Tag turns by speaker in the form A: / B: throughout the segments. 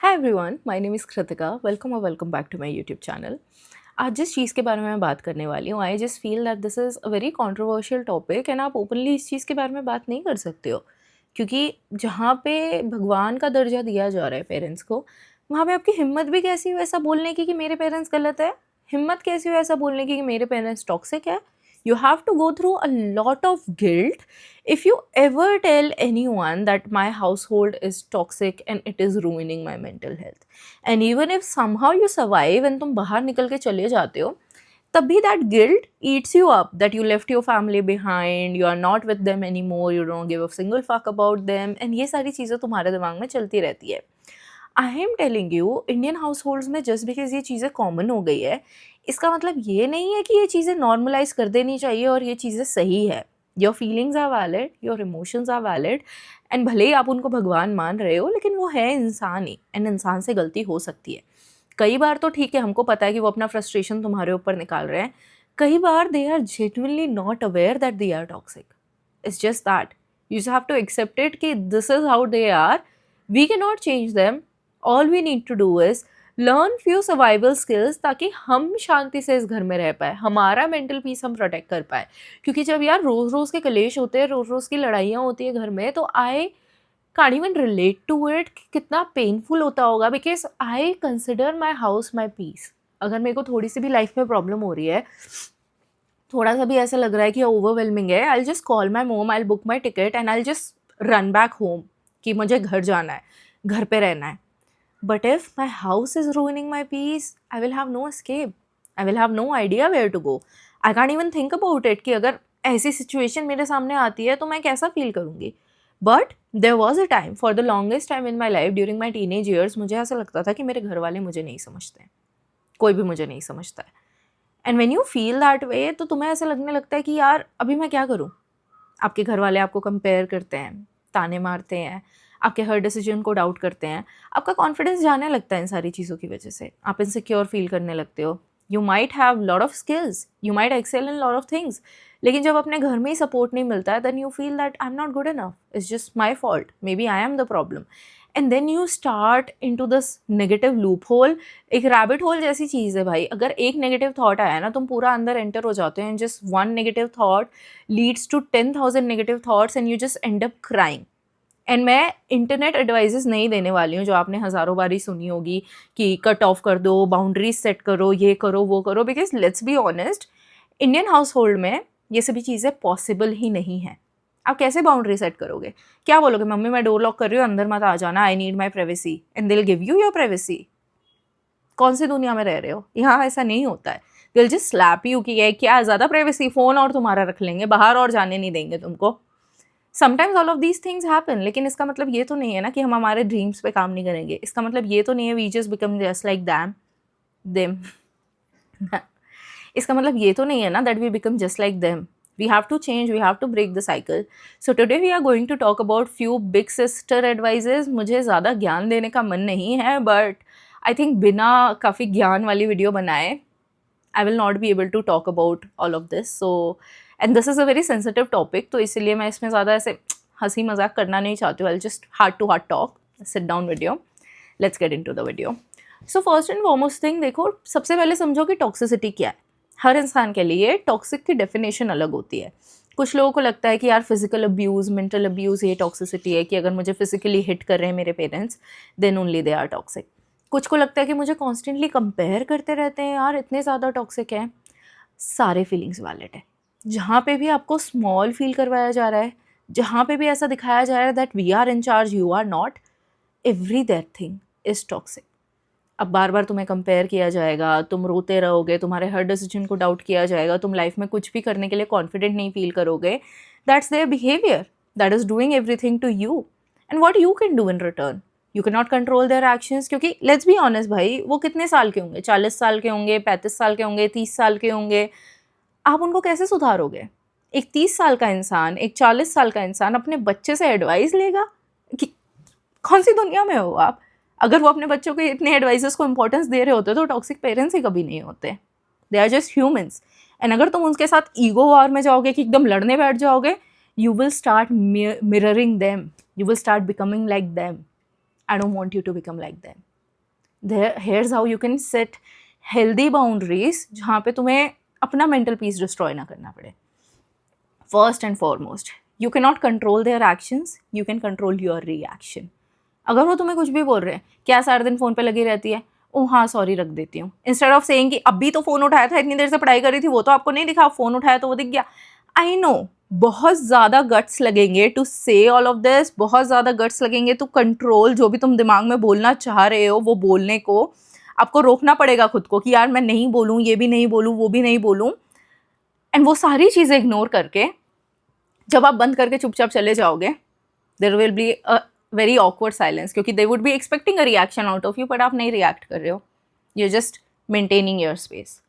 A: Hi everyone, my name is Kritika. Welcome और welcome back to my YouTube channel. आज जिस चीज़ के बारे में मैं बात करने वाली हूँ, आई just feel that this is a very controversial topic and आप ओपनली इस चीज़ के बारे में बात नहीं कर सकते हो, क्योंकि जहाँ पे भगवान का दर्जा दिया जा रहा है पेरेंट्स को, वहाँ पे आपकी हिम्मत भी कैसी हो ऐसा बोलने की कि मेरे पेरेंट्स गलत है। हिम्मत कैसी हो ऐसा बोलने की कि मेरे पेरेंट्स टॉक्सिक है। You have to go through a lot of guilt if you ever tell anyone that my household is toxic and it is ruining my mental health. And even if somehow you survive and तुम बाहर निकल के चले जाते हो, तब भी that guilt eats you up that you left your family behind, you are not with them anymore, you don't give a single fuck about them, and ये सारी चीज़ें तुम्हारे दिमाग में चलती रहती है। I am telling you, Indian house holds में जस्ट बिकॉज ये चीज़ें कॉमन हो गई है, इसका मतलब ये नहीं है कि ये चीज़ें नॉर्मलाइज कर देनी चाहिए और ये चीज़ें सही है। Your feelings are valid, your emotions are valid, and भले ही आप उनको भगवान मान रहे हो, लेकिन वो है इंसान ही, एंड इंसान से गलती हो सकती है। कई बार तो ठीक है, हमको पता है कि वो अपना फ्रस्ट्रेशन तुम्हारे ऊपर निकाल रहे हैं। कई बार they are genuinely not aware that they are toxic. It's just that you just have to accept it कि this is how they are. We can not change them. All we need to do is learn few survival skills, ताकि हम शांति से इस घर में रह पाए, हमारा मेंटल पीस हम प्रोटेक्ट कर पाए। क्योंकि जब यार रोज़ रोज़ के कलेश होते हैं, रोज़ रोज़ की लड़ाइयाँ होती है घर में, तो I can't even relate to it कि कितना पेनफुल होता होगा। Because I consider my house my peace. अगर मेरे को थोड़ी सी भी लाइफ में प्रॉब्लम हो रही है, थोड़ा सा भी ऐसा लग रहा है कि ओवरवेलमिंग है, आई जस्ट कॉल माई मोम, I book my ticket and I just run back home कि मुझे घर जाना है, घर पे रहना है। But if my house is ruining my peace, I will have no escape. I will have no idea where to go. I can't even think about it कि अगर ऐसी सिचुएशन मेरे सामने आती है तो मैं कैसा फील करूँगी। But there was a time, for the longest time in my life during my teenage years, मुझे ऐसा लगता था कि मेरे घर वाले मुझे नहीं समझते हैं, कोई भी मुझे नहीं समझता है। And when you feel that way, तो तुम्हें ऐसा लगने लगता है कि यार अभी मैं क्या करूँ। आपके घर वाले आपको कंपेयर करते हैं, ताने मारते हैं, आपके हर डिसीजन को डाउट करते हैं, आपका कॉन्फिडेंस जाने लगता है इन सारी चीज़ों की वजह से, आप इनसिक्योर फील करने लगते हो। You might have lot of skills, you might excel in lot of things, लेकिन जब अपने घर में ही सपोर्ट नहीं मिलता है, then you feel that I am not good enough, it's just my fault, maybe I am the problem. And then you start into this negative loop hole. एक rabbit hole जैसी चीज़ है भाई। अगर एक negative thought आया ना, तुम पूरा अंदर एंटर हो जाते हो, and just one negative thought leads to 10,000 negative thoughts and you just end up crying. And मैं इंटरनेट एडवाइजेस नहीं देने वाली हूँ जो आपने हज़ारों बारी सुनी होगी कि कट ऑफ कर दो, बाउंड्रीज सेट करो, ये करो वो करो। Because let's be honest, Indian house hold में ये सभी चीज़ें पॉसिबल ही नहीं है। आप कैसे बाउंड्री सेट करोगे? क्या बोलोगे, मम्मी मैं डोर लॉक कर रही हूँ, अंदर मत आ जाना, I need my privacy, and they will give you your privacy? कौन सी दुनिया में रह रहे हो? यहाँ ऐसा नहीं होता है। दिल जस्ट स्लैप यू कि ये क्या ज़्यादा प्राइवेसी, फ़ोन और तुम्हारा रख लेंगे, बाहर और जाने नहीं देंगे तुमको। Sometimes all of these things happen, लेकिन इसका मतलब ये तो नहीं है ना कि हम हमारे ड्रीम्स पे काम नहीं करेंगे। इसका मतलब ये तो नहीं है we just become just like them. इसका मतलब ये तो नहीं है ना that we become just like them. We have to change, we have to break the cycle. So today we are going to talk about few big sister advices. मुझे ज़्यादा ज्ञान देने का मन नहीं है, but I think बिना काफ़ी ज्ञान वाली वीडियो बनाए I will not be able to talk about all of this. So and this is a very sensitive topic, तो इसीलिए मैं इसमें ज़्यादा ऐसे हंसी मजाक करना नहीं चाहती हूँ। I'll just heart to heart talk, sit down video. Let's get into the video. So first and foremost thing, देखो सबसे पहले समझो कि टॉक्सिसिटी क्या है। हर इंसान के लिए टॉक्सिक की डेफिनेशन अलग होती है। कुछ लोगों को लगता है कि यार फिजिकल अब्यूज़, मेंटल अब्यूज़ ये टॉक्सिसिटी है, कि अगर मुझे फिजिकली हिट कर रहे हैं मेरे parents then only they are toxic. कुछ को लगता है कि मुझे कॉन्स्टेंटली कंपेयर करते रहते हैं, यार इतने ज़्यादा टॉक्सिक है। सारे फीलिंग्स वैलिड है। जहाँ पे भी आपको स्मॉल फील करवाया जा रहा है, जहाँ पे भी ऐसा दिखाया जा रहा है that we are in charge, you are not, every that thing is toxic. अब बार बार तुम्हें कंपेयर किया जाएगा, तुम रोते रहोगे, तुम्हारे हर डिसीजन को डाउट किया जाएगा, तुम लाइफ में कुछ भी करने के लिए कॉन्फिडेंट नहीं फील करोगे। That's their behaviour that is doing everything to you, and what you can do in return, you can not control their actions. क्योंकि लेट्स बी ऑनेस्ट भाई, वो कितने साल के होंगे? 40 साल के होंगे, 35 साल के होंगे, 30 साल के होंगे। आप उनको कैसे सुधारोगे? एक 30 साल का इंसान, एक 40 साल का इंसान अपने बच्चे से एडवाइस लेगा? कि कौन सी दुनिया में हो आप? अगर वो अपने बच्चों के इतने एडवाइसेस को इंपॉर्टेंस दे रहे होते तो टॉक्सिक पेरेंट्स ही कभी नहीं होते। They are just humans. And अगर तुम उनके साथ ईगो वॉर में जाओगे कि एकदम लड़ने बैठ जाओगे, you will start mirroring them, you will start becoming like them. I don't want you to become like them. Here's how you can set healthy boundaries जहाँ पे तुम्हें अपना मेंटल पीस डिस्ट्रॉय ना करना पड़े. First and foremost, you can not control their actions, you can control your reaction. अगर वो तुम्हें कुछ भी बोल रहे हैं, क्या सारा दिन फ़ोन पे लगी रहती है, ओह हाँ सॉरी रख देती हूँ, इंस्टेड ऑफ सेइंग कि अभी तो फ़ोन उठाया था, इतनी देर से पढ़ाई कर रही थी, वो तो आपको नहीं दिखा, फ़ोन उठाया तो वो दिख गया. आई नो बहुत ज़्यादा गट्स लगेंगे टू से ऑल ऑफ दिस, बहुत ज़्यादा गट्स लगेंगे टू कंट्रोल जो भी तुम दिमाग में बोलना चाह रहे हो वो बोलने को. आपको रोकना पड़ेगा खुद को कि यार मैं नहीं बोलूँ, ये भी नहीं बोलूँ, वो भी नहीं बोलूँ. एंड वो सारी चीज़ें इग्नोर करके जब आप बंद करके चुपचाप चले जाओगे, there will be a very awkward silence, क्योंकि they would be expecting a reaction out of you, but आप नहीं रिएक्ट कर रहे हो. You just maintaining your space.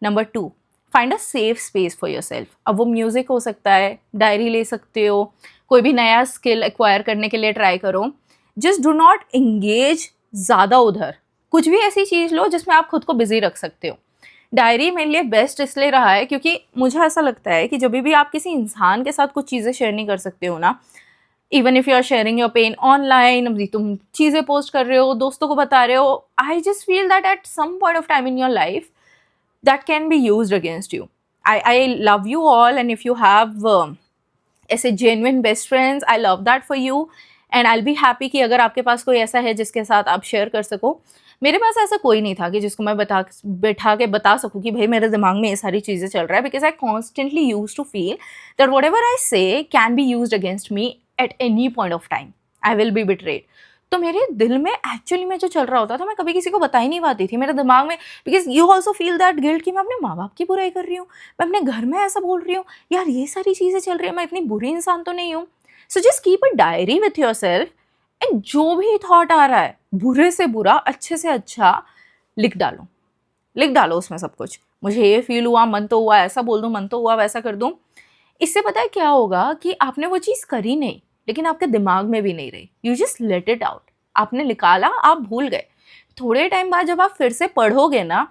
A: Number 2, find a safe space for yourself. अब वो music हो सकता है, डायरी ले सकते हो, कोई भी नया स्किल एक्वायर करने के लिए ट्राई करो. जस्ट डू नॉट इंगेज ज़्यादा उधर. कुछ भी ऐसी चीज़ लो जिसमें आप खुद को बिजी रख सकते हो. डायरी मेरे लिए बेस्ट इसलिए रहा है क्योंकि मुझे ऐसा लगता है कि जब भी आप किसी इंसान के साथ कुछ चीज़ें शेयर नहीं कर सकते हो ना, even if you are sharing your pain online, अभी तुम चीज़ें पोस्ट कर रहे हो, दोस्तों को बता रहे हो, I just feel that at some point of time in your life that can be used against you. I love you all, and if you have ऐसे genuine best friends, I love that for you, and I'll be happy कि अगर आपके पास कोई ऐसा है जिसके साथ आप शेयर कर सको. मेरे पास ऐसा कोई नहीं था कि जिसको मैं बैठा के बता सकूँ कि भाई मेरे दिमाग में ये सारी चीज़ें चल रहा है, because I constantly use to feel that whatever I say can be use against me at any point of time. I will be betrayed. तो मेरे दिल में एक्चुअली में जो चल रहा होता था मैं कभी किसी को बता ही नहीं पाती थी. मेरे दिमाग में, because you also feel that guilt कि मैं अपने माँ बाप की बुराई कर रही हूँ, मैं अपने घर में ऐसा बोल रही हूँ, यार ये सारी चीज़ें चल रही है, मैं इतनी बुरी इंसान तो नहीं हूँ. So just keep a diary with your self, and जो भी थॉट आ रहा है, बुरे से बुरा, अच्छे से अच्छा, लिख डालो. लिख डालो उसमें सब कुछ. मुझे ये फील हुआ, मन तो हुआ, ऐसा बोल दूँ, मन तो हुआ वैसा कर दूँ. इससे पता है क्या होगा कि आपने वो चीज़ करी नहीं, लेकिन आपके दिमाग में भी नहीं रही. You just let it out. आपने निकाला, आप भूल गए. थोड़े टाइम बाद जब आप फिर से पढ़ोगे ना,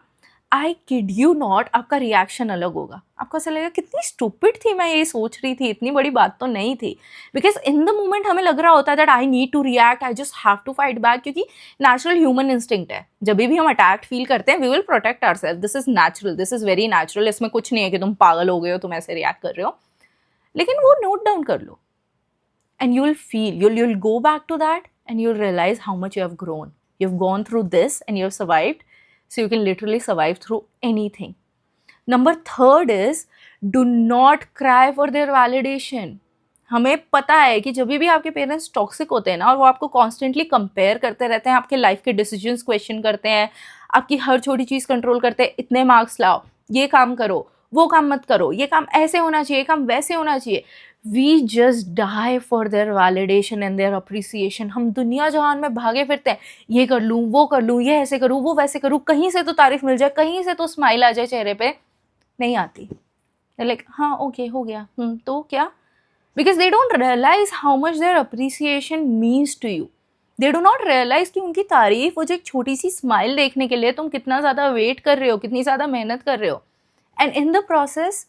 A: आई किड यू नॉट, आपका रिएक्शन अलग होगा. आपको ऐसा लगेगा कितनी स्टूपिड थी मैं, ये सोच रही थी, इतनी बड़ी बात तो नहीं थी. बिकॉज इन द मोमेंट हमें लग रहा होता है that I need to react, I just have to fight back, क्योंकि नेचुरल ह्यूमन इंस्टिंक्ट है. जब भी हम अटैक्ट फील करते हैं, we will protect ourself. This is natural, this is very natural. इसमें कुछ नहीं है कि तुम पागल हो गए हो, तुम ऐसे रिएक्ट कर रहे हो. लेकिन वो नोट डाउन कर लो, and you'll go back to that, and you'll realize how much you have grown. You've gone through this and you've survived, so you can literally survive through anything. Number 3 is do not cry for their validation. हमें पता है कि जब भी आपके parents toxic होते हैं ना, और वो आपको कॉन्स्टेंटली कंपेयर करते रहते हैं, आपके लाइफ के डिसीजंस क्वेश्चन करते हैं, आपकी हर छोटी चीज़ कंट्रोल करते हैं, इतने मार्क्स लाओ, ये काम करो, वो काम मत करो, ये काम ऐसे होना चाहिए, काम वैसे होना चाहिए. We just die for their validation and their appreciation. हम दुनिया जहान में भागे फिरते हैं, ये कर लूँ, वो कर लूँ, ये ऐसे करूँ, वो वैसे करूँ, कहीं से तो तारीफ मिल जाए, कहीं से तो स्माइल आ जाए चेहरे पे. नहीं आती. लाइक हाँ ओके हो गया, तो क्या? Because they don't realise how much their appreciation means to you. They do not realise कि उनकी तारीफ, वो जो एक छोटी सी स्माइल देखने के लिए तुम कितना ज़्यादा वेट कर रहे हो, कितनी ज़्यादा मेहनत कर रहे हो. And in the process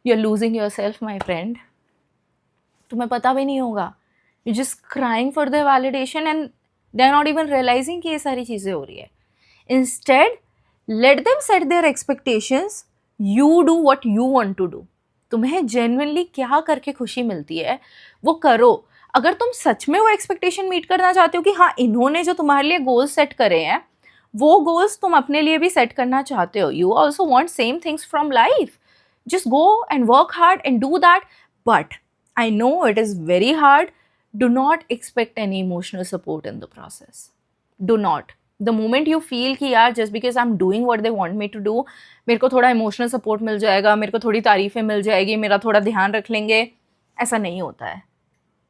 A: you are losing yourself my friend. तुम्हें पता भी नहीं होगा. You just crying for the validation and they are not even realising कि ये सारी चीज़ें हो रही है. Instead let them set their expectations, you do what you want to do. तुम्हें जेन्युइनली क्या करके खुशी मिलती है वो करो. अगर तुम सच में वो एक्सपेक्टेशन मीट करना चाहते हो कि हाँ इन्होंने जो तुम्हारे लिए गोल्स सेट करे हैं, वो गोल्स तुम अपने लिए भी सेट करना चाहते हो, you also want same things from life, just go and work hard and do that. But I know it is very hard. Do not expect any emotional support in the process. Do not. The moment you feel कि यार just because I'm doing what they want me to do, मेरे को थोड़ा emotional support मिल जाएगा, मेरे को थोड़ी तारीफ़ें मिल जाएगी, मेरा थोड़ा ध्यान रख लेंगे, ऐसा नहीं होता है.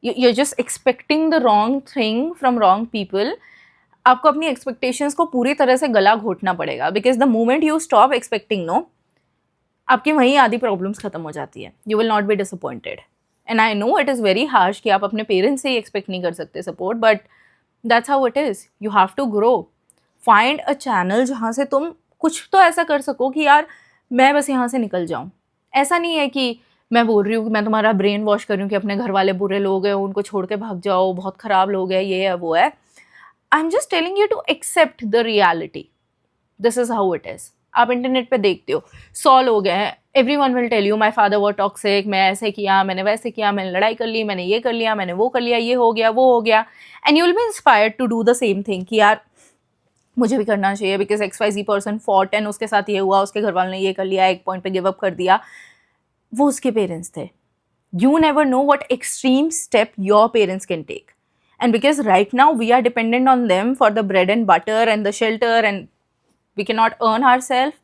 A: You're just expecting the wrong thing from wrong people. आपको अपनी expectations को पूरी तरह से गला घोटना पड़ेगा, because the moment you stop expecting, no, आपकी वहीं आधी प्रॉब्लम्स खत्म हो जाती है. You will not be disappointed. And I know it is very harsh कि आप अपने पेरेंट्स से ही एक्सपेक्ट नहीं कर सकते support, but that's how it is. You have to grow. Find a channel जहाँ से तुम कुछ तो ऐसा कर सको कि यार मैं बस यहाँ से निकल जाऊँ. ऐसा नहीं है कि मैं बोल रही हूँ कि मैं तुम्हारा ब्रेन वॉश कर रही हूँ कि अपने घर वाले बुरे लोग हैं, उनको छोड़ के भाग जाओ, बहुत ख़राब लोग हैं, ये है वो है. I am just telling you to accept the reality, this is how it is. आप इंटरनेट पे देखते हो 100 लोग हैं, everyone will tell you my father was toxic, मैं ऐसे किया, मैंने वैसे किया, मैंने लड़ाई कर ली, मैंने ये कर लिया, मैंने वो कर लिया, ये हो गया, वो हो गया. And you will be inspired to do the same thing कि यार मुझे भी करना चाहिए because XYZ person fought and उसके साथ ये हुआ, उसके घर वालों ने ये कर लिया, एक पॉइंट पे गिव अप कर दिया. वो उसके पेरेंट्स थे. You never know what extreme step your parents can take. And because right now we are dependent on them for the bread and butter and the shelter and we cannot earn ourselves,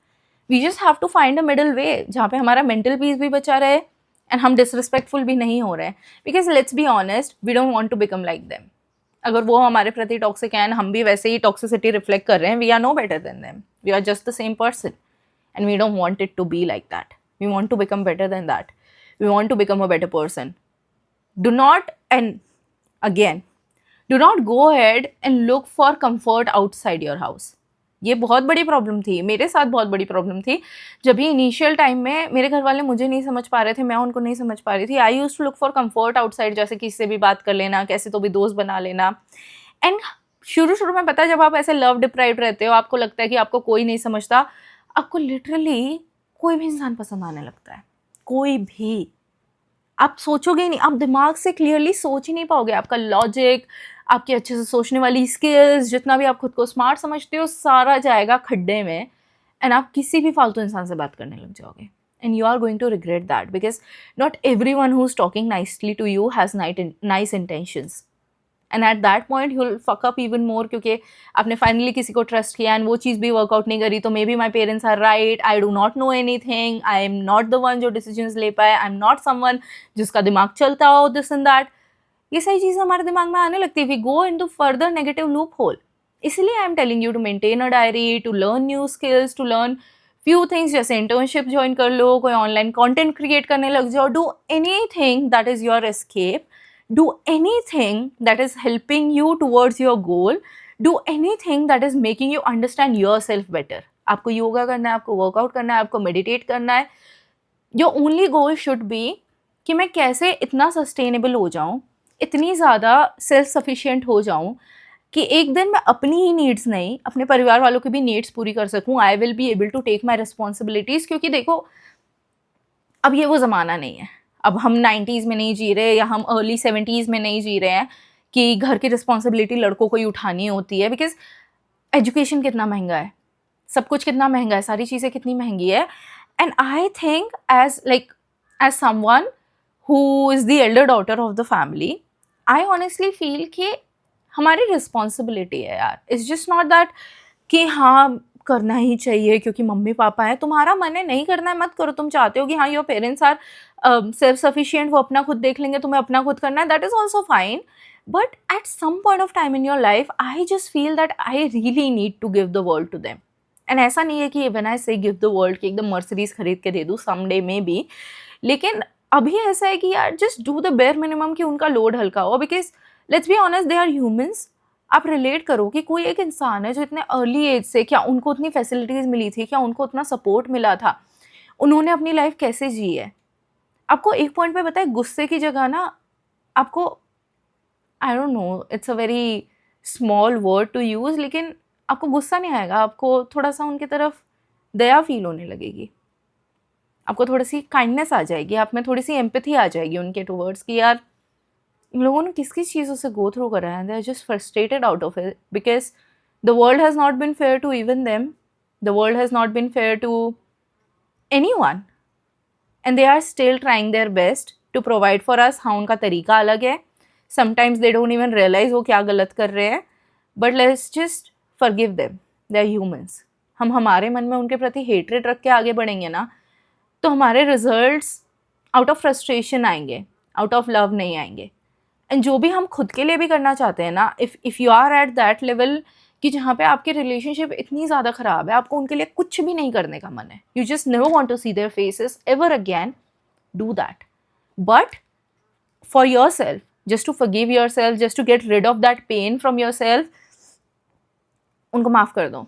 A: we just have to find a middle way जहाँ पे हमारा mental peace भी बचा रहे and हम disrespectful भी नहीं हो रहे हैं. Because let's be honest, we don't want to become like them. अगर वो हमारे प्रति टॉक्सिक हैं, हम भी वैसे ही टॉक्सिसिटी रिफ्लेक्ट कर रहे हैं, we are no better than them, we are just the same person and we don't want it to be like that. We want to become better than that. We want to become a better person. Do not, and again, do not go ahead and look for comfort outside your house. ये बहुत बड़ी problem थी, मेरे साथ बहुत बड़ी problem थी. जब भी इनिशियल टाइम में मेरे घर वाले मुझे नहीं समझ पा रहे थे, मैं उनको नहीं समझ पा रही थी. I use to look for comfort outside, जैसे किसी से भी बात कर लेना, कैसे तो भी दोस्त बना लेना. एंड शुरू में पता है, जब आप ऐसे लव डिप्राइव्ड रहते हो, आपको लगता है कि आपको कोई नहीं समझता, आपको लिटरली कोई भी इंसान पसंद आने लगता है. कोई भी. आप सोचोगे ही नहीं, आप दिमाग से क्लियरली सोच ही नहीं पाओगे. आपका लॉजिक, आपकी अच्छे से सोचने वाली स्किल्स, जितना भी आप खुद को स्मार्ट समझते हो, सारा जाएगा खड्डे में एंड आप किसी भी फालतू इंसान से बात करने लग जाओगे. And you are going to regret that because not everyone who is talking nicely to you has nice intentions. And at that point you will fuck up even more, क्योंकि आपने फाइनली किसी को ट्रस्ट किया and वो चीज़ भी workout नहीं करी. तो maybe my parents are right, I do not know anything, I am not the one जो डिसीजंस ले पाए, आई एम नॉट समवन जिसका दिमाग चलता हो, दिस एंड दैट. ये सारी चीज़ें हमारे दिमाग में आने लगती है. We go into further negative loop hole. इसलिए I am telling you to maintain a diary, to learn new skills, to learn few things. जैसे इंटर्नशिप ज्वाइन कर लो, कोई ऑनलाइन कॉन्टेंट क्रिएट करने लग जाओ. Do anything that is your escape. Do anything that is helping you towards your goal. Do anything that is making you understand yourself better. आपको योगा करना है, आपको वर्कआउट करना है, आपको मेडिटेट करना है. Your only goal should be कि मैं कैसे इतना सस्टेनेबल हो जाऊँ, इतनी ज़्यादा सेल्फ सफिशिएंट हो जाऊँ कि एक दिन मैं अपनी ही नीड्स नहीं, अपने परिवार वालों की भी नीड्स पूरी कर सकूँ. I will be able to take my responsibilities. क्योंकि देखो, अब ये वो ज़माना नहीं है. अब हम 90s में नहीं जी रहे, या हम अर्ली 70s में नहीं जी रहे हैं कि घर की रिस्पॉन्सिबिलिटी लड़कों को ही उठानी होती है. बिकॉज एजुकेशन कितना महंगा है, सब कुछ कितना महंगा है, सारी चीज़ें कितनी महंगी है. And I think as someone who is the elder daughter of the family, I honestly feel कि हमारी रिस्पॉन्सिबिलिटी है यार. इट्स जस्ट नॉट दैट कि हाँ करना ही चाहिए क्योंकि मम्मी पापा हैं. तुम्हारा मन है नहीं करना है, मत करो. तुम चाहते हो कि हाँ your parents are self sufficient, वो अपना खुद देख लेंगे, तुम्हें अपना खुद करना है, that is also fine. But at some point of time in your life, I just feel that I really need to give the world to them. And ऐसा नहीं है कि व्हेन आई से गिव द वर्ल्ड कि एकदम Mercedes खरीद के दे दूँ, समडे में भी. लेकिन अभी ऐसा है कि यार just do the bare minimum कि उनका लोड हल्का हो. Because let's be honest, they are humans. आप रिलेट करो कि कोई एक इंसान है जो इतने अर्ली एज से, क्या उनको उतनी फैसिलिटीज़ मिली थी, क्या उनको उतना सपोर्ट मिला था, उन्होंने अपनी लाइफ कैसे जी है. आपको एक पॉइंट पे पता है, गुस्से की जगह ना आपको, I don't know, it's a very small word to use, लेकिन आपको गुस्सा नहीं आएगा. आपको थोड़ा सा उनकी तरफ दया फील होने लगेगी, आपको थोड़ी सी काइंडनेस आ जाएगी, आप में थोड़ी सी एम्पैथी आ जाएगी उनके टूवर्ड्स कि यार इन लोगों ने किस किस चीज़ों से गो थ्रू करा है. They are just frustrated out of it because the world has not been fair to even them. The world has not been fair to anyone and they are still trying their best to provide for us. हाँ, उनका तरीका अलग है. Sometimes they don't even realise वो क्या गलत कर रहे हैं. But let's just forgive them, they are humans. हम हमारे मन में उनके प्रति हेट्रेड रख के आगे बढ़ेंगे ना, तो हमारे रिजल्ट्स आउट ऑफ फ्रस्ट्रेशन आएंगे, आउट ऑफ लव नहीं आएंगे. एंड जो भी हम खुद के लिए भी करना चाहते हैं ना, if you are at that level कि जहाँ पे आपकी रिलेशनशिप इतनी ज़्यादा ख़राब है, आपको उनके लिए कुछ भी नहीं करने का मन है, you just never want to see their faces ever again, do that. But for yourself, just to forgive yourself, just to get rid of that pain from yourself, उनको माफ़ कर दो.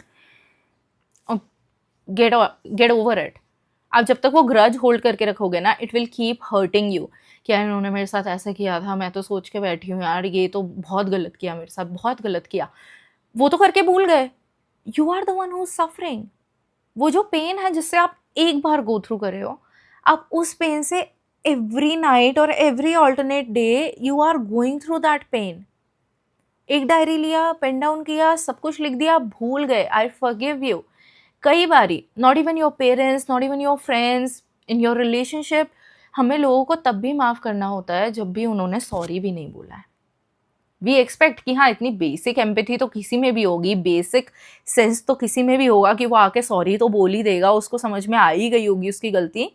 A: Get over it. आप जब तक वो grudge hold करके रखोगे ना, it will keep hurting you कि यार इन्होंने मेरे साथ ऐसा किया था, मैं तो सोच के बैठी हूँ यार ये तो बहुत गलत किया मेरे साथ, बहुत गलत किया. वो तो करके भूल गए. You are the one who is suffering. वो जो पेन है जिससे आप एक बार गो थ्रू कर रहे हो, आप उस पेन से एवरी नाइट और every alternate day you are going through that pain. एक डायरी लिया, पेन डाउन किया, सब कुछ लिख दिया, भूल गए. I forgive you. कई बारी not even your parents, not even your friends, in your relationship, हमें लोगों को तब भी माफ़ करना होता है जब भी उन्होंने सॉरी भी नहीं बोला है. वी एक्सपेक्ट कि हाँ, इतनी बेसिक एम्पैथी तो किसी में भी होगी, बेसिक सेंस तो किसी में भी होगा कि वो आके सॉरी तो बोल ही देगा, उसको समझ में आ ही गई होगी उसकी गलती.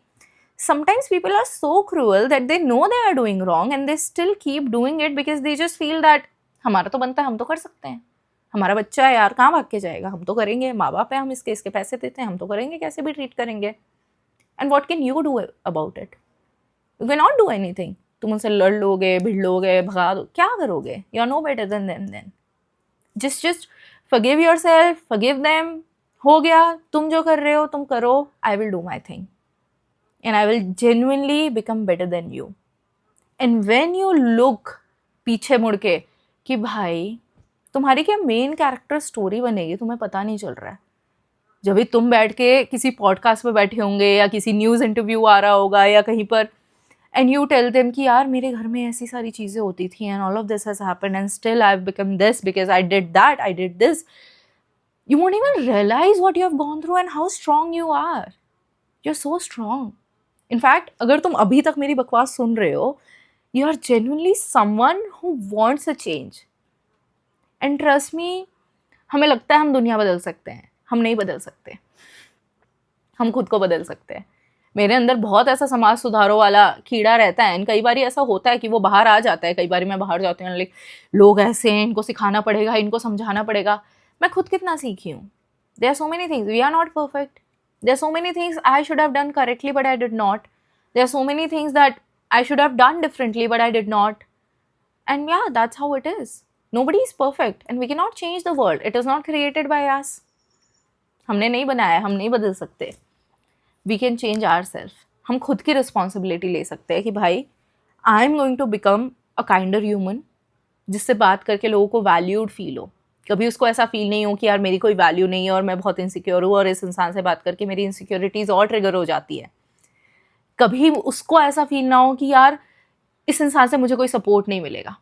A: Sometimes people are so cruel that they know they are doing wrong and they still keep doing it because they just feel that हमारा तो बनता है, हम तो कर सकते हैं, हमारा बच्चा है यार, कहाँ भाग के जाएगा, हम तो करेंगे, माँ बाप है, हम इसके पैसे देते हैं, हम तो करेंगे, कैसे भी ट्रीट करेंगे. And what can you do about it? You can not do anything. तुम उनसे लड़ लोगे, भिड़ लोगे, भगा दो, क्या करोगे? You are no better than them. Then just forgive yourself, forgive them. हो गया, तुम जो कर रहे हो तुम करो, I will do my thing and I will genuinely become better than you. And when you look पीछे मुड़ के कि भाई तुम्हारी क्या मेन कैरेक्टर स्टोरी बनेगी, तुम्हें पता नहीं चल रहा है. जब भी तुम बैठ के किसी पॉडकास्ट पे बैठे होंगे या किसी न्यूज़ इंटरव्यू आ रहा होगा या कहीं पर, एंड यू टेल देम कि यार मेरे घर में ऐसी सारी चीज़ें होती थी and all of this has happened and still I have become this because I did that, I did this. You won't even realize what you have gone through and how strong you are. You're so strong. In fact, अगर तुम अभी तक मेरी बकवास सुन रहे हो, you are genuinely someone who wants a change. And trust me, हमें लगता है हम दुनिया बदल सकते हैं, हम नहीं बदल सकते. हम खुद को बदल सकते हैं. मेरे अंदर बहुत ऐसा समाज सुधारों वाला कीड़ा रहता है, एंड कई बार ऐसा होता है कि वो बाहर आ जाता है. कई बार मैं बाहर जाती हूँ, लाइक लोग ऐसे हैं, इनको सिखाना पड़ेगा, इनको समझाना पड़ेगा. मैं खुद कितना सीखी हूँ. There are so many things, we are not perfect. There are so many things I should have done correctly but I did not. There are so many things that I should have done differently but I did not. And yeah, that's how it is. Nobody is perfect and we can not change the world. It is not created by us. हमने नहीं बनाया, हम नहीं बदल सकते. We can change our self. हम खुद की रिस्पॉन्सिबिलिटी ले सकते हैं कि भाई I am going to become a kinder human, जिससे बात करके लोगों को वैल्यूड फील हो. कभी उसको ऐसा फील नहीं हो कि यार मेरी कोई वैल्यू नहीं है और मैं बहुत इनसिक्योर हूँ और इस इंसान से बात करके मेरी इनसिक्योरिटीज़ और ट्रिगर हो जाती है. कभी उसको ऐसा फील ना हो कि यार इस इंसान से मुझे कोई सपोर्ट नहीं मिलेगा.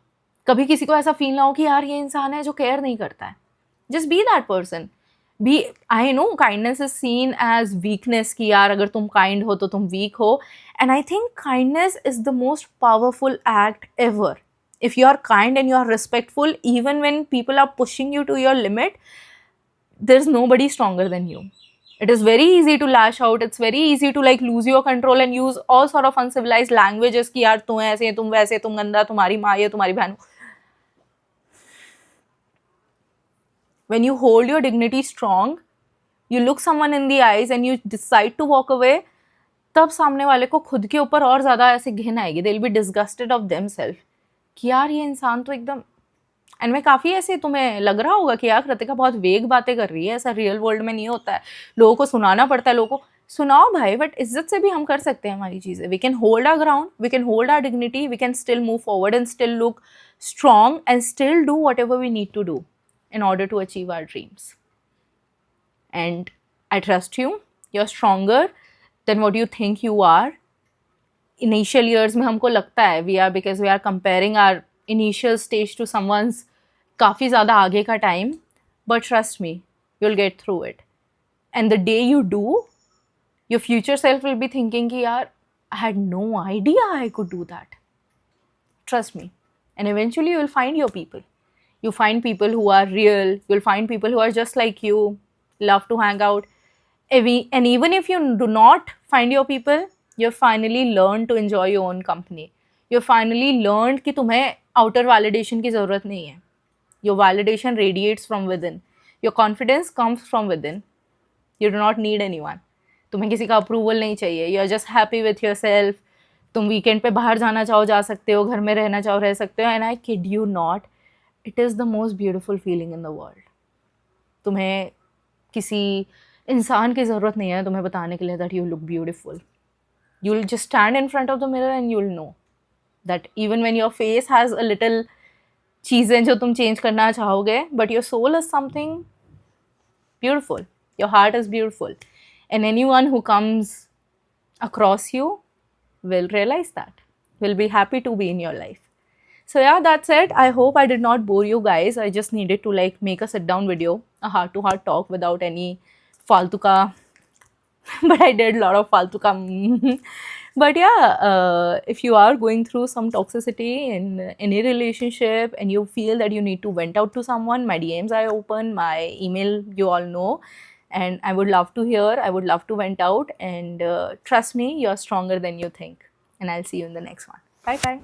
A: कभी किसी को ऐसा फील ना हो कि यार ये इंसान है जो केयर नहीं करता है. Just be that person. Be, I know kindness is seen as weakness, कि यार अगर तुम काइंड हो तो तुम वीक हो. And I think kindness is the most powerful act ever. If you are kind and you are respectful, even when people are pushing you to your limit, there's nobody stronger than you. It is very easy to lash out. It's very easy to like lose your control and use all sort of uncivilized languages कि यार तुम ऐसे, तुम वैसे, तुम गंदा, तुम्हारी माँ या तुम्हारी बहन. When you hold your dignity strong, you look someone in the eyes and you decide to walk away, तब सामने वाले को खुद के ऊपर और ज़्यादा ऐसे घिन आएगी. They'll be disgusted of themselves. कि यार ये इंसान तो एकदम. एंड मैं काफ़ी ऐसे, तुम्हें लग रहा होगा कि यार कृतिका बहुत वेग बातें कर रही है, ऐसा रियल वर्ल्ड में नहीं होता है. लोगों को सुनाना पड़ता है, लोगों को सुनाओ भाई, बट इज्जत से भी हम कर सकते हैं हमारी चीज़ें. We can hold our ground, we can hold our dignity, we can still move forward and still look strong and still do whatever we need to do in order to achieve our dreams. And I trust you. You're stronger than what you think you are. Initial years में हमको लगता है we are, because we are comparing our initial stage to someone's काफ़ी ज़्यादा आगे का time, but trust me, you'll get through it. And the day you do, your future self will be thinking कि यार I had no idea I could do that. Trust me. And eventually you'll find your people. You find people who are real. You'll find people who are just like you, love to hang out. And even if you do not find your people, you've finally learned to enjoy your own company. You've finally learned कि तुम्हें outer validation की ज़रूरत नहीं है. Your validation radiates from within. Your confidence comes from within. You do not need anyone. तुम्हें किसी का approval नहीं चाहिए. You are just happy with yourself. तुम weekend पे बाहर जाना चाहो जा सकते हो, घर में रहना चाहो रह सकते हो. And I kid you not, it is the most beautiful feeling in the world. तुम्हें किसी इंसान की ज़रूरत नहीं है तुम्हें बताने के लिए that you look beautiful. You'll just stand in front of the mirror and you'll know that even when your face has a little चीज़ें जो तुम चेंज करना चाहोगे, but your soul is something beautiful, your heart is beautiful, and anyone who comes across you will realize that, will be happy to be in your life. So yeah, that's it. I hope I did not bore you guys. I just needed to like make a sit down video, a heart to heart talk without any faltu ka but I did a lot of faltu ka but yeah, if you are going through some toxicity in any relationship and you feel that you need to vent out to someone, my DMs are open, my email you all know, and I would love to hear, I would love to vent out, and trust me, you're stronger than you think. And I'll see you in the next one. Bye bye.